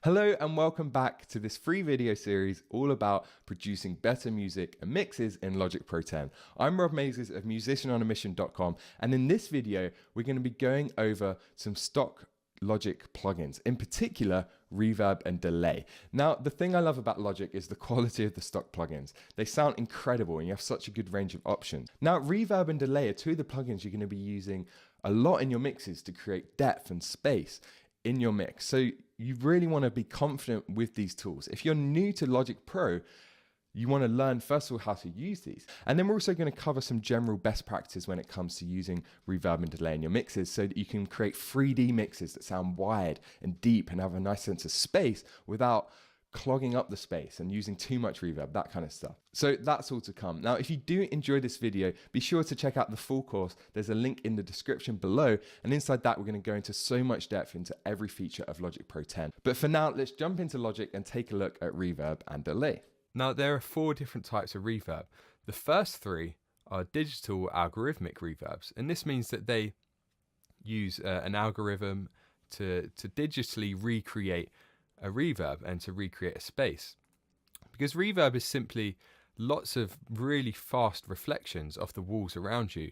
Hello and welcome back to this free video series all about producing better music and mixes in Logic Pro 10. I'm Rob Mazes of musicianonamission.com, and in this video we're going to be going over some stock Logic plugins, in particular Reverb and Delay. Now, the thing I love about Logic is the quality of the stock plugins. They sound incredible and you have such a good range of options. Now, Reverb and Delay are two of the plugins you're going to be using a lot in your mixes to create depth and space in your mix. So you really want to be confident with these tools. If you're new to Logic Pro, you want to learn first of all how to use these. And then we're also going to cover some general best practices when it comes to using reverb and delay in your mixes so that you can create 3D mixes that sound wide and deep and have a nice sense of space without clogging up the space and using too much reverb, that kind of stuff. So that's all to come. Now, if you do enjoy this video, be sure to check out the full course. There's a link in the description below, and inside that we're going to go into so much depth into every feature of Logic Pro 10. But for now, let's jump into Logic and take a look at reverb and delay. Now, there are 4 different types of reverb. The first 3 are digital algorithmic reverbs, and this means that they use an algorithm to digitally recreate a reverb and to recreate a space. Because reverb is simply lots of really fast reflections off the walls around you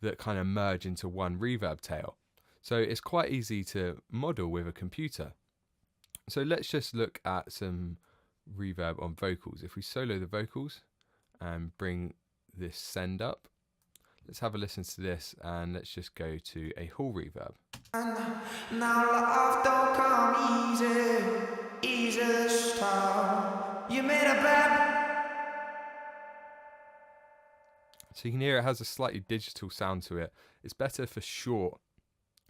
that kind of merge into one reverb tail. So it's quite easy to model with a computer. So let's just look at some reverb on vocals. If we solo the vocals and bring this send up, let's have a listen to this, and let's just go to a hall reverb. Now love don't come easy to start. You made a bad. So you can hear it has a slightly digital sound to it. It's better for short,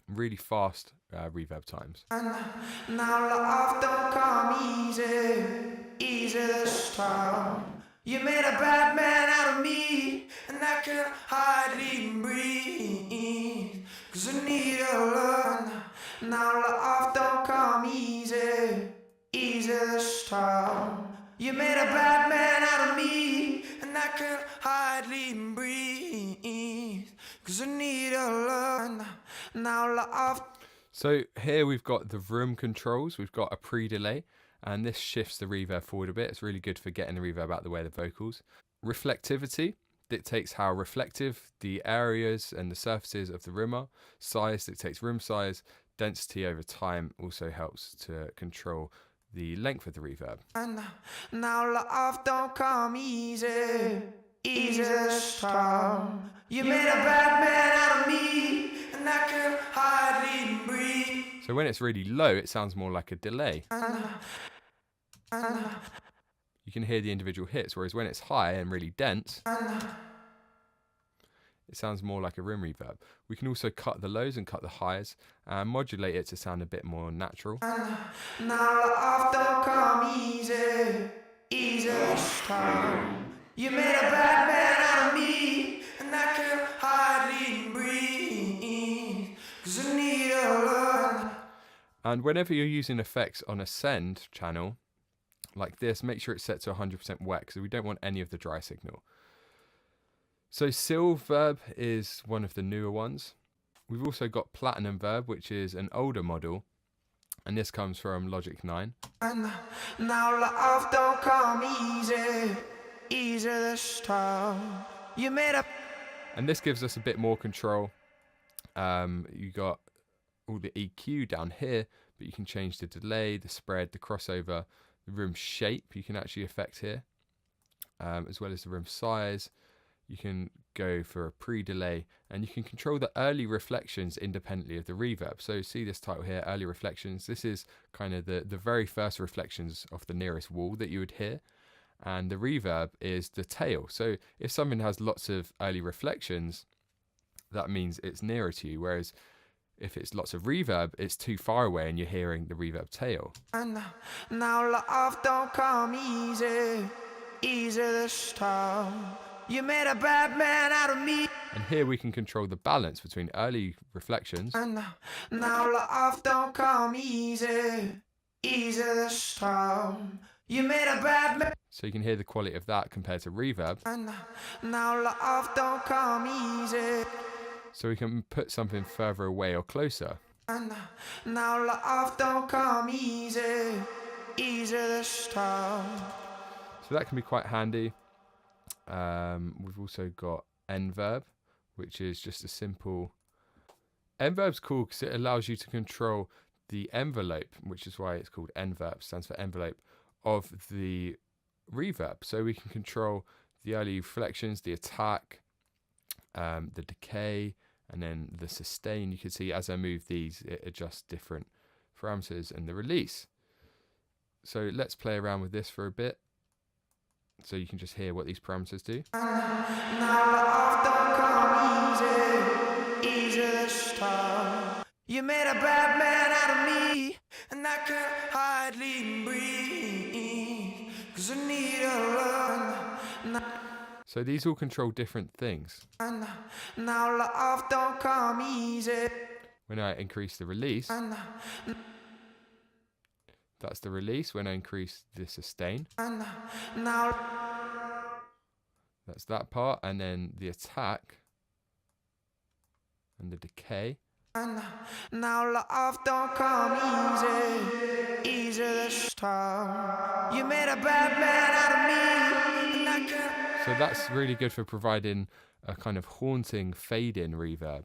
really fast reverb times. Now love don't come easy to start. You made a bad man out of me, and I can hardly breathe, 'cause I need your love. Now love don't come easy to start. You made a bad man out of me, and I can hardly breathe, 'cause I need your love. Now love. So here we've got the room controls. We've got a pre-delay, and this shifts the reverb forward a bit. It's really good for getting the reverb out of the way of the vocals. Reflectivity dictates how reflective the areas and the surfaces of the room are. Size dictates room size. Density over time also helps to control the length of the reverb. Now love don't come easy to start. You made a bad man out of me, and I can hardly breathe. So when it's really low, it sounds more like a delay. You can hear the individual hits, whereas when it's high and really dense, it sounds more like a room reverb. We can also cut the lows and cut the highs and modulate it to sound a bit more natural. Now love don't come easy to start. You made a bad man out of me, and I can hardly breathe, 'cause I need your love. And whenever you're using effects on a send channel like this, make sure it's set to 100% wet, because we don't want any of the dry signal. So Silverb is one of the newer ones. We've also got Platinum Verb, which is an older model, and this comes from Logic 9. And now love don't come easy to start. You made a. And this gives us a bit more control. You got all the EQ down here, but you can change the delay, the spread, the crossover, the room shape you can actually affect here, as well as the room size. You can go for a pre-delay, and you can control the early reflections independently of the reverb. So see this title here, early reflections. This is kind of the very first reflections of the nearest wall that you would hear. And the reverb is the tail. So if something has lots of early reflections, that means it's nearer to you. Whereas if it's lots of reverb, it's too far away and you're hearing the reverb tail. And now love don't come easy to start. You made a bad man out of me. And here we can control the balance between early reflections. And now love don't come easy to start. You made a bad man. So you can hear the quality of that compared to reverb. And now love don't come easy. So we can put something further away or closer. And now love don't come easy easy this time. So that can be quite handy. We've also got Reverb, which is just a simple... Reverb's cool because it allows you to control the envelope, which is why it's called Reverb, stands for envelope, of the reverb. So we can control the early reflections, the attack, the decay, and then the sustain. You can see as I move these, it adjusts different parameters, and the release. So let's play around with this for a bit, so you can just hear what these parameters do. Now life don't come easy, easy this time. You made a bad man out of me, and I can hardly breathe, 'cause I need a love. So these all control different things. Now life don't come easy. When I increase the release, that's the release. When I increase the sustain, Now that's that part. And then the attack and the decay. Now life don't come easy, easy this time. You made a bad man out of me, and I can... So that's really good for providing a kind of haunting fade-in reverb.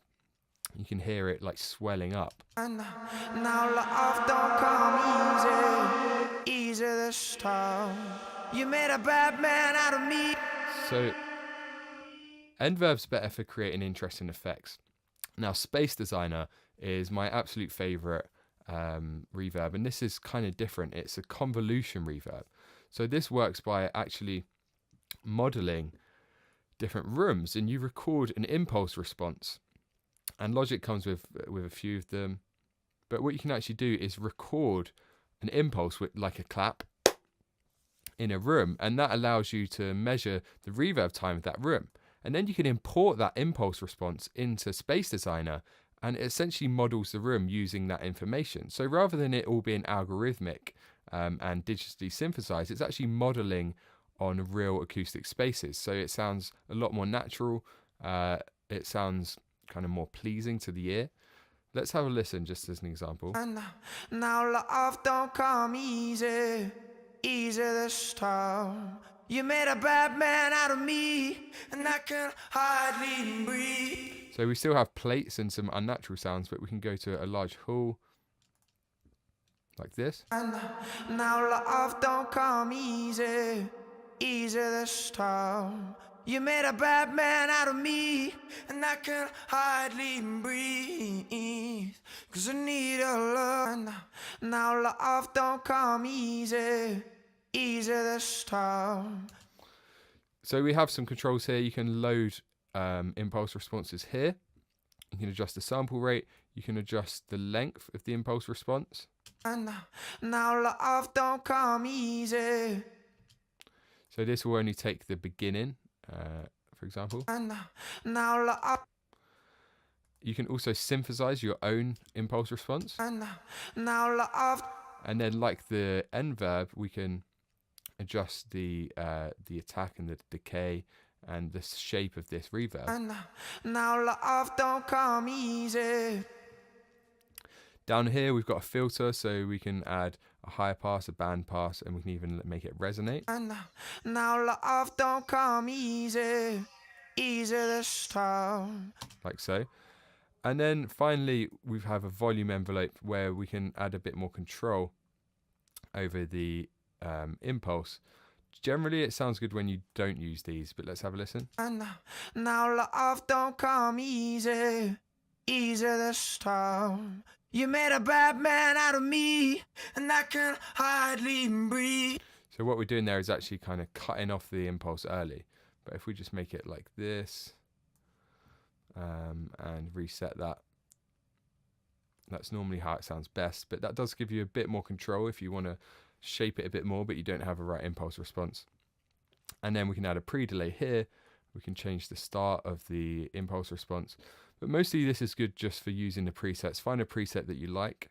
You can hear it like swelling up. Now life don't come easy, easy this time. You made a bad man out of me. So Reverb's better for creating interesting effects. Now, Space Designer is my absolute favorite reverb, and this is kind of different. It's a convolution reverb. So this works by actually modeling different rooms, and you record an impulse response. And Logic comes with a few of them. But what you can actually do is record an impulse with like a clap in a room, and that allows you to measure the reverb time of that room. And then you can import that impulse response into Space Designer, and it essentially models the room using that information. So rather than it all being algorithmic and digitally synthesized, it's actually modeling on real acoustic spaces. So it sounds a lot more natural. It sounds kind of more pleasing to the ear. Let's have a listen just as an example. Now life don't come easy, easy this time. You made a bad man out of me, and I can hardly breathe. So we still have plates and some unnatural sounds, but we can go to a large hall like this. Now life don't come easy, easy this time. You made a bad man out of me, and I can hardly breathe, 'cause I need a love. Now life don't come easy, easy this time. So we have some controls here. You can load impulse responses here. You can adjust the sample rate. You can adjust the length of the impulse response. Now life don't come easy. So this will only take the beginning, for example. Now life. You can also synthesize your own impulse response. Now life. And then like the Reverb, we can adjust the attack and the decay and the shape of this reverb. Now life don't come easy. Down here we've got a filter, so we can add a higher pass, a band pass, and we can even make it resonate. Now life don't come easy, easy this time. Like so. And then finally we have a volume envelope where we can add a bit more control over the impulse. Generally it sounds good when you don't use these, but let's have a listen. Now life don't come easy, easy this time. You made a bad man out of me, and I can hardly breathe. So what we're doing there is actually kind of cutting off the impulse early. But if we just make it like this and reset that, that's normally how it sounds best. But that does give you a bit more control if you want to shape it a bit more, but you don't have a right impulse response. And then we can add a pre-delay here. We can change the start of the impulse response. But mostly this is good just for using the presets. Find a preset that you like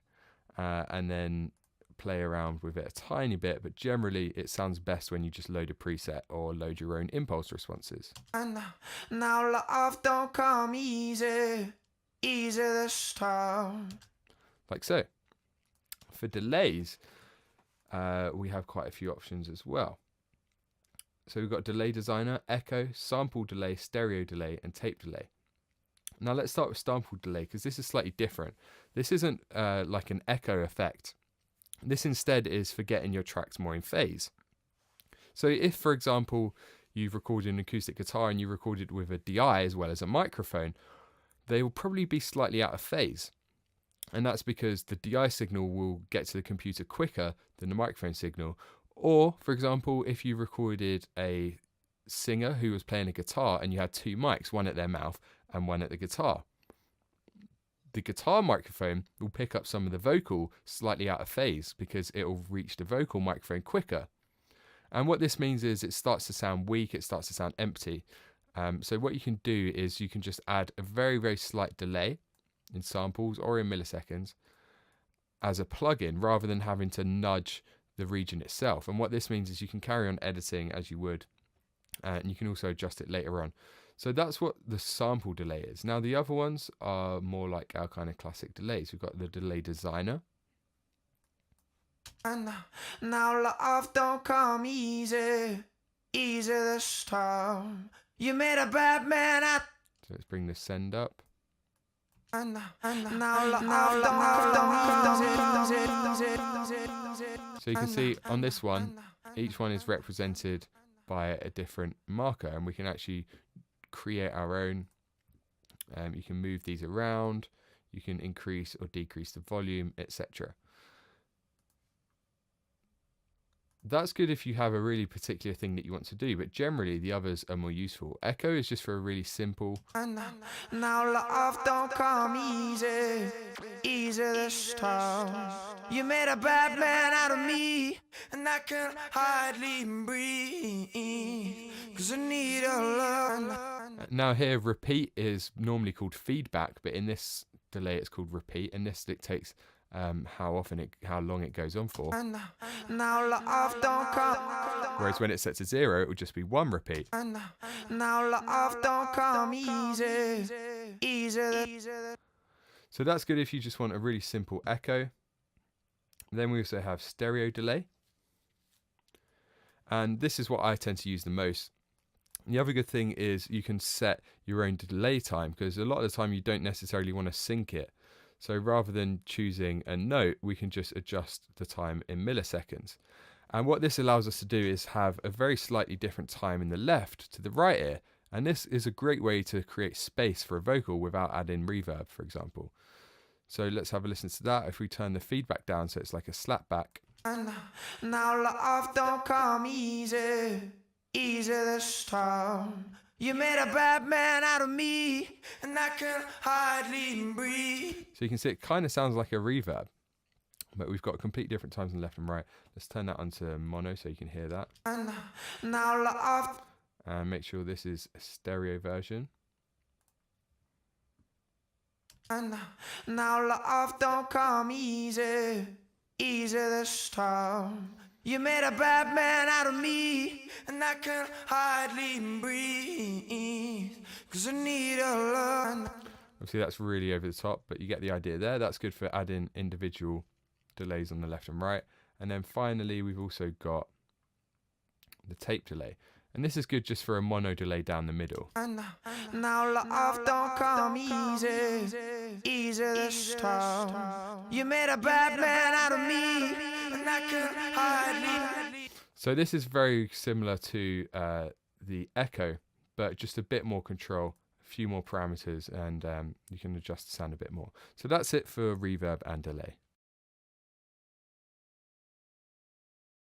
and then play around with it a tiny bit. But generally it sounds best when you just load a preset or load your own impulse responses. Now life don't come easy, easy this time. Like so. For delays, we have quite a few options as well. So we've got delay designer, echo, sample delay, stereo delay, and tape delay. Now let's start with sample delay, because this is slightly different. This isn't like an echo effect. This instead is for getting your tracks more in phase. So if, for example, you've recorded an acoustic guitar and you recorded with a DI as well as a microphone, they will probably be slightly out of phase. And that's because the DI signal will get to the computer quicker than the microphone signal. Or, for example, if you recorded a singer who was playing a guitar and you had two mics, one at their mouth and one at the guitar, the guitar microphone will pick up some of the vocal slightly out of phase because it will reach the vocal microphone quicker. And what this means is it starts to sound weak, it starts to sound empty. So what you can do is you can just add a very, very slight delay in samples or in milliseconds as a plugin rather than having to nudge the region itself. And what this means is you can carry on editing as you would, and you can also adjust it later on. So that's what the sample delay is. Now the other ones are more like our kind of classic delays. We've got the delay designer. And now love don't come easy this time. You made a bad man out. So let's bring the send up. And now love don't So you can see on this one, each one is represented by a different marker, and we can actually create our own. You can move these around, you can increase or decrease the volume, etc. That's good if you have a really particular thing that you want to do, but generally the others are more useful. Echo is just for a really simple. And now love don't come easy this time. You made a bad man out of me, and I can hardly breathe, 'cause I need a love. Now here, repeat is normally called feedback, but in this delay it's called repeat, and this dictates how long it goes on for. And now love don't come. Whereas when it's set to 0, it will just be one repeat. And now love don't come easy. So that's good if you just want a really simple echo. Then we also have stereo delay. And this is what I tend to use the most. The other good thing is you can set your own delay time, because a lot of the time you don't necessarily want to sync it. So rather than choosing a note, we can just adjust the time in milliseconds. And what this allows us to do is have a very slightly different time in the left to the right ear. And this is a great way to create space for a vocal without adding reverb, for example. So let's have a listen to that. If we turn the feedback down so it's like a slap back. And now love don't come easy this time. You made a bad man out of me, and I can hardly breathe. So you can see it kind of sounds like a reverb, but we've got completely different times on left and right. Let's turn that onto mono so you can hear that. And now love. And make sure this is a stereo version. And now love don't come easy this time. You made a bad man out of me, and I can hardly breathe, 'cause I need a love. Obviously that's really over the top, but you get the idea there. That's good for adding individual delays on the left and right. And then finally we've also got the tape delay. And this is good just for a mono delay down the middle. And now love don't come easy this time. You made a bad man out of me, and I can hardly. So this is very similar to the echo, but just a bit more control, a few more parameters, and you can adjust the sound a bit more. So that's it for reverb and delay.